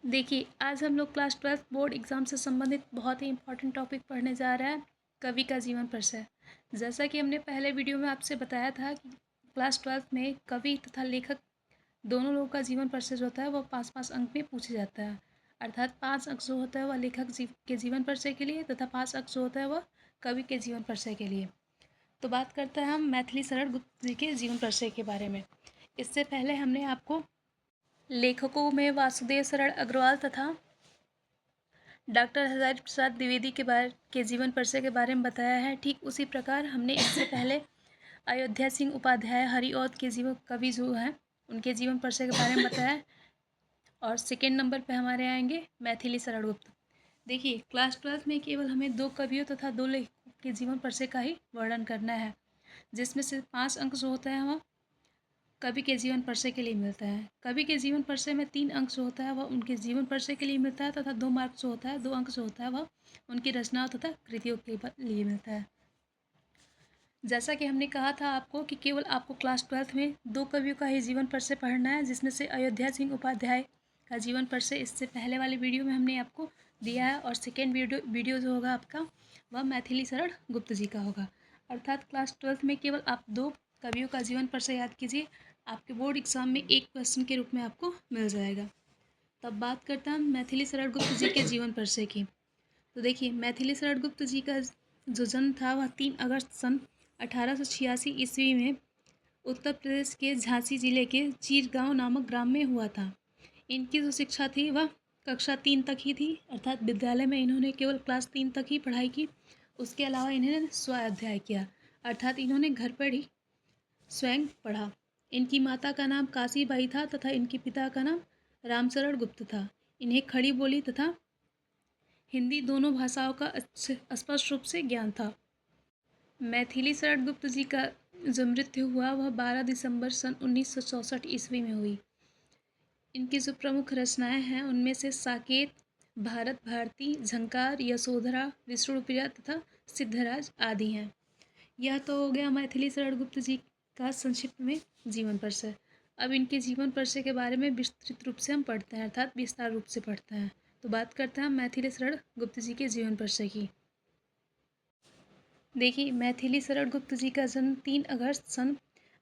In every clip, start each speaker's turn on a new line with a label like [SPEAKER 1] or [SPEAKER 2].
[SPEAKER 1] देखिए, आज हम लोग क्लास 12th बोर्ड एग्ज़ाम से संबंधित बहुत ही इम्पोर्टेंट टॉपिक पढ़ने जा रहे हैं, कवि का जीवन परिचय। जैसा कि हमने पहले वीडियो में आपसे बताया था कि क्लास 12th में कवि तथा लेखक दोनों लोगों का जीवन परिचय जो होता है, वो 5-5 अंक में पूछा जाता है। अर्थात 5 अंक जो होता है, वह लेखक के जीवन परिचय के लिए तथा 5 अंक जो होता है, वह कवि के जीवन परिचय के लिए। तो बात करते हैं हम मैथिली शरण गुप्त जी के जीवन परिचय के बारे में। इससे पहले हमने आपको लेखकों में वासुदेव शरण अग्रवाल तथा डॉक्टर हजारी प्रसाद द्विवेदी के जीवन परिचय के बारे में बताया है। ठीक उसी प्रकार हमने इससे पहले अयोध्या सिंह उपाध्याय हरिऔध के जीवन कवि जो हैं उनके जीवन परिचय के बारे में बताया। और सेकेंड नंबर पे हमारे आएंगे मैथिली शरण गुप्त। देखिए, क्लास 12 में केवल हमें 2 कवियों तथा 2 लेखकों के जीवन परिचय का ही वर्णन करना है, जिसमें से 5 अंक जो होता है वह कवि के जीवन परिचय के लिए मिलता है। कवि के जीवन परिचय में 3 अंक जो होता है वह उनके जीवन परिचय के लिए मिलता है तथा 2 मार्क जो होता है 2 अंक जो होता है वह उनकी रचनाओं तथा कृतियों के लिए मिलता है। जैसा कि हमने कहा था आपको कि केवल आपको क्लास 12th में 2 कवियों का ही जीवन परिचय पढ़ना है, जिसमें से अयोध्या सिंह उपाध्याय का जीवन परिचय इससे पहले वाले वीडियो में हमने आपको दिया है, और सेकेंड वीडियो जो होगा आपका वह मैथिली शरण गुप्त जी का होगा। अर्थात क्लास 12th में केवल आप 2 कवियों का जीवन परिचय याद कीजिए, आपके बोर्ड एग्जाम में एक क्वेश्चन के रूप में आपको मिल जाएगा। तब बात करते हैं मैथिली शरण गुप्त जी के जीवन परिचय की। तो देखिए, मैथिली शरण गुप्त जी का जो जन्म था वह 3 अगस्त सन 1886 ईस्वी में उत्तर प्रदेश के झांसी जिले के चीरगांव नामक ग्राम में हुआ था। इनकी जो शिक्षा थी वह कक्षा 3 तक ही थी, अर्थात विद्यालय में इन्होंने केवल क्लास 3 तक ही पढ़ाई की। उसके अलावा इन्होंने स्वाध्याय किया, अर्थात इन्होंने घर पर ही स्वयं पढ़ा। इनकी माता का नाम काशीबाई था तथा इनके पिता का नाम रामचरण गुप्त था। इन्हें खड़ी बोली तथा हिंदी दोनों भाषाओं का स्पष्ट रूप से ज्ञान था। मैथिली शरण गुप्त जी का जो मृत्यु हुआ वह 12 दिसंबर सन 1964 ईस्वी में हुई। इनकी जो प्रमुख रचनाएं हैं उनमें से साकेत, भारत भारती, झंकार, यशोधरा, विष्णुप्रिया तथा सिद्धराज आदि हैं। यह तो हो गया मैथिली शरण गुप्त जी का संक्षिप्त में जीवन परिचय। अब इनके जीवन परिचय के बारे में विस्तृत रूप से हम पढ़ते हैं, अर्थात विस्तार रूप से पढ़ते हैं। तो बात करते हैं मैथिली शरण गुप्त जी के जीवन परिचय की। देखिए, मैथिली शरण गुप्त जी का जन्म 3 अगस्त सन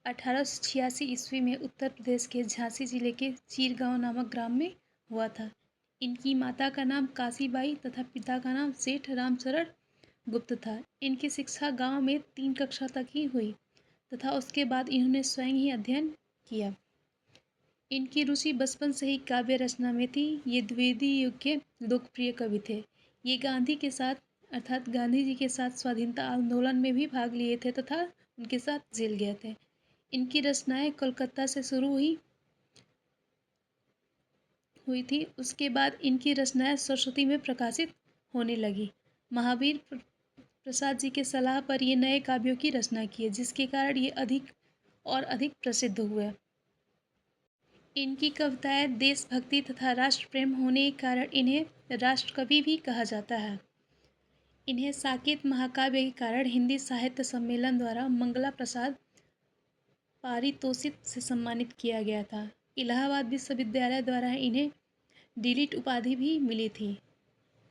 [SPEAKER 1] 1886 ईस्वी में उत्तर प्रदेश के झांसी जिले के चीरगांव नामक ग्राम में हुआ था। इनकी माता का नाम काशीबाई तथा पिता का नाम सेठ रामचरण गुप्त था। इनकी शिक्षा गांव में 3 कक्षा तक ही हुई तथा उसके बाद इन्होंने स्वयं ही अध्ययन किया। इनकी रुचि बचपन से ही काव्य रचना में थी। ये द्विवेदी युग के लोकप्रिय कवि थे। ये गांधी के साथ अर्थात गांधी जी के साथ स्वाधीनता आंदोलन में भी भाग लिए थे तथा उनके साथ जेल गए थे। इनकी रचनाएं कोलकाता से शुरू हुई थी। उसके बाद इनकी रचनाएं सरस्वती में प्रकाशित होने लगी। महावीर प्रसाद जी के सलाह पर ये नए काव्यों की रचना किए, जिसके कारण ये अधिक और अधिक प्रसिद्ध हुए। इनकी कविताएं देशभक्ति तथा राष्ट्र प्रेम होने के कारण इन्हें राष्ट्रकवि भी कहा जाता है। इन्हें साकेत महाकाव्य के कारण हिंदी साहित्य सम्मेलन द्वारा मंगला प्रसाद पारितोषिक से सम्मानित किया गया था। इलाहाबाद विश्वविद्यालय द्वारा इन्हें डीलिट उपाधि भी मिली थी।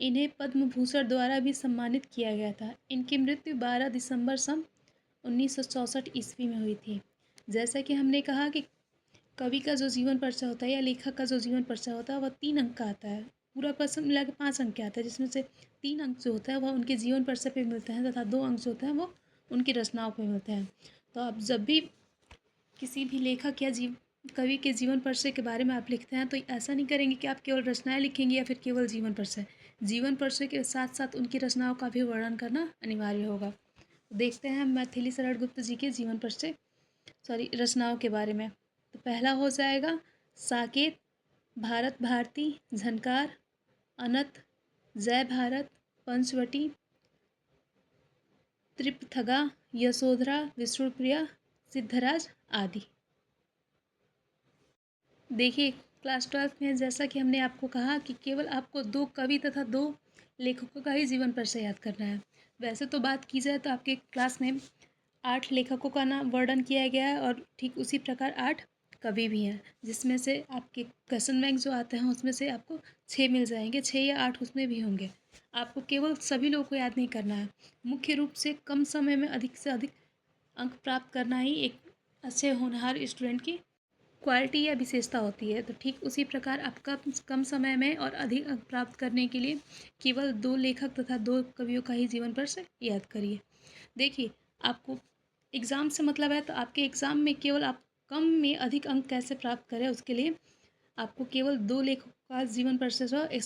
[SPEAKER 1] इन्हें पद्म भूषण द्वारा भी सम्मानित किया गया था। इनकी मृत्यु 12 दिसंबर सन 1964 ईस्वी में हुई थी। जैसा कि हमने कहा कि कवि का जो जीवन परिचय होता है या लेखक का जो जीवन परिचय होता है वह 3 अंक का आता है। पूरा प्रश्न मिला के 5 अंक का आता है, जिसमें से 3 अंक जो होता है वह उनके जीवन परिचय पे मिलते हैं तथा 2 अंक जो होते हैं वो उनकी रचनाओं पे मिलते हैं। तो आप जब भी किसी भी लेखक या कवि के जीवन परिचय के बारे में आप लिखते हैं तो ऐसा नहीं करेंगे कि आप केवल रचनाएं लिखेंगे या फिर केवल जीवन परिचय। जीवन परिचय के साथ साथ उनकी रचनाओं का भी वर्णन करना अनिवार्य होगा। देखते हैं मैथिली शरण गुप्त जी के जीवन परिचय रचनाओं के बारे में। तो पहला हो जाएगा साकेत, भारत भारती, झनकार, अनंत, जय भारत, पंचवटी, त्रिपथगा, यशोधरा, विष्णुप्रिया, सिद्धराज आदि। देखिए, क्लास 12 में जैसा कि हमने आपको कहा कि केवल आपको 2 कवि तथा 2 लेखकों का ही जीवन परिचय याद करना है। वैसे तो बात की जाए तो आपके क्लास में 8 लेखकों का नाम वर्णन किया गया है और ठीक उसी प्रकार 8 कवि भी हैं, जिसमें से आपके क्वेश्चन बैंक जो आते हैं उसमें से आपको 6 मिल जाएंगे, 6 या 8 उसमें भी होंगे। आपको केवल सभी लोगों को याद नहीं करना है, मुख्य रूप से कम समय में अधिक से अधिक अंक प्राप्त करना ही एक अच्छे होनहार स्टूडेंट की क्वालिटी या विशेषता होती है। तो ठीक उसी प्रकार आपका कम समय में और अधिक अंक प्राप्त करने के लिए केवल 2 लेखक तथा 2 कवियों का ही जीवन पर से याद करिए। देखिए, आपको एग्ज़ाम से मतलब है, तो आपके एग्ज़ाम में केवल आप कम में अधिक अंक कैसे प्राप्त करें, उसके लिए आपको केवल 2 लेखकों का जीवन परिचय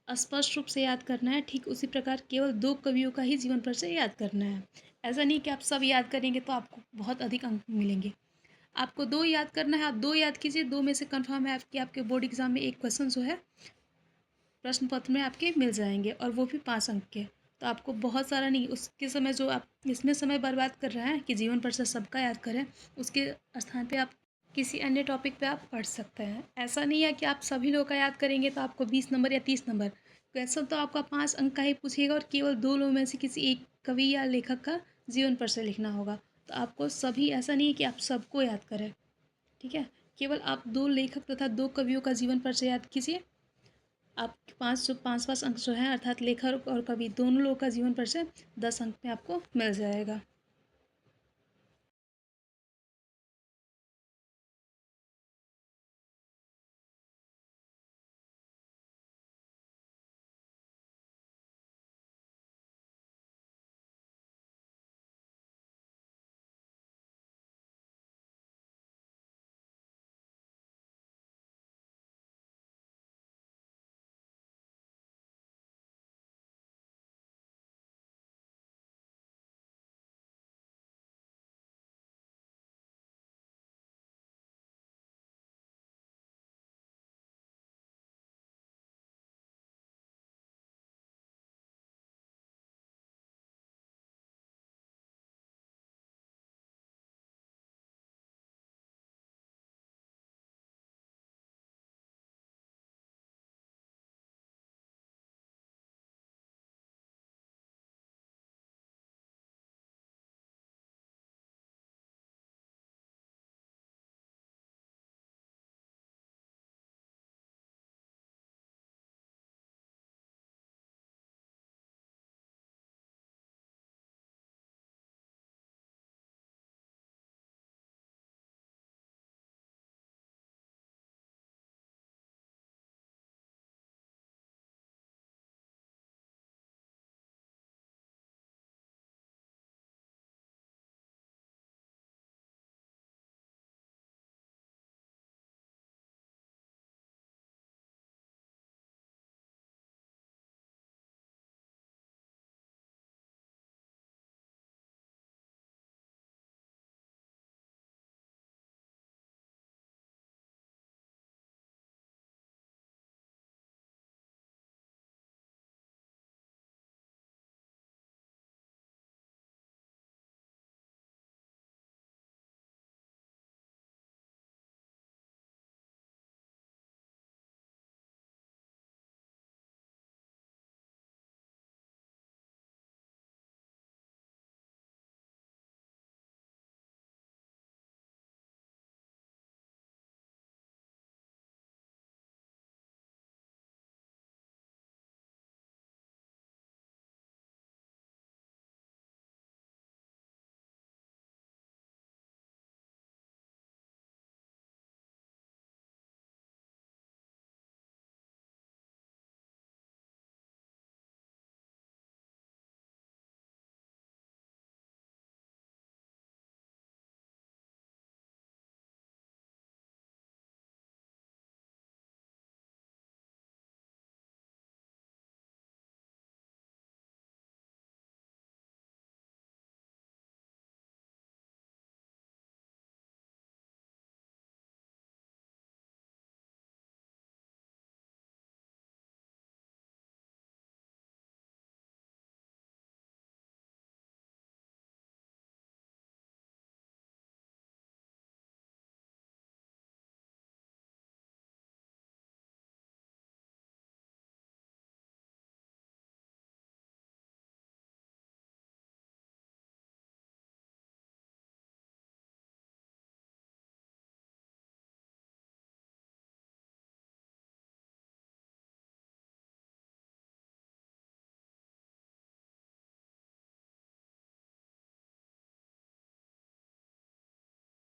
[SPEAKER 1] स्पष्ट रूप से याद करना है। ठीक उसी प्रकार केवल 2 कवियों का ही जीवन परिचय याद करना है। ऐसा नहीं कि आप सब याद करेंगे तो आपको बहुत अधिक अंक मिलेंगे। आपको 2 याद करना है, आप 2 याद कीजिए, 2 में से कन्फर्म है कि आपके बोर्ड एग्ज़ाम में 1 क्वेश्चन जो है प्रश्न पत्र में आपके मिल जाएंगे, और वो भी 5 अंक के। तो आपको बहुत सारा नहीं, उसके समय जो आप इसमें समय बर्बाद कर रहे हैं कि जीवन परिचय सबका याद करें, उसके स्थान पे आप किसी अन्य टॉपिक पे आप पढ़ सकते हैं। ऐसा नहीं है कि आप सभी लोग का याद करेंगे तो आपको 20 नंबर या 30 नंबर। क्वेश्चन तो आपका 5 अंक का ही पूछिएगा, और केवल 2 लोगों में से किसी एक कवि या लेखक का जीवन परिचय लिखना होगा। तो आपको सभी, ऐसा नहीं है कि आप सबको याद करें, ठीक है? केवल आप 2 लेखक तथा 2 कवियों का जीवन परिचय याद कीजिए। आप 5 अंक जो हैं, अर्थात लेखक और कवि दोनों लोगों का जीवन परिचय 10 अंक में आपको मिल जाएगा।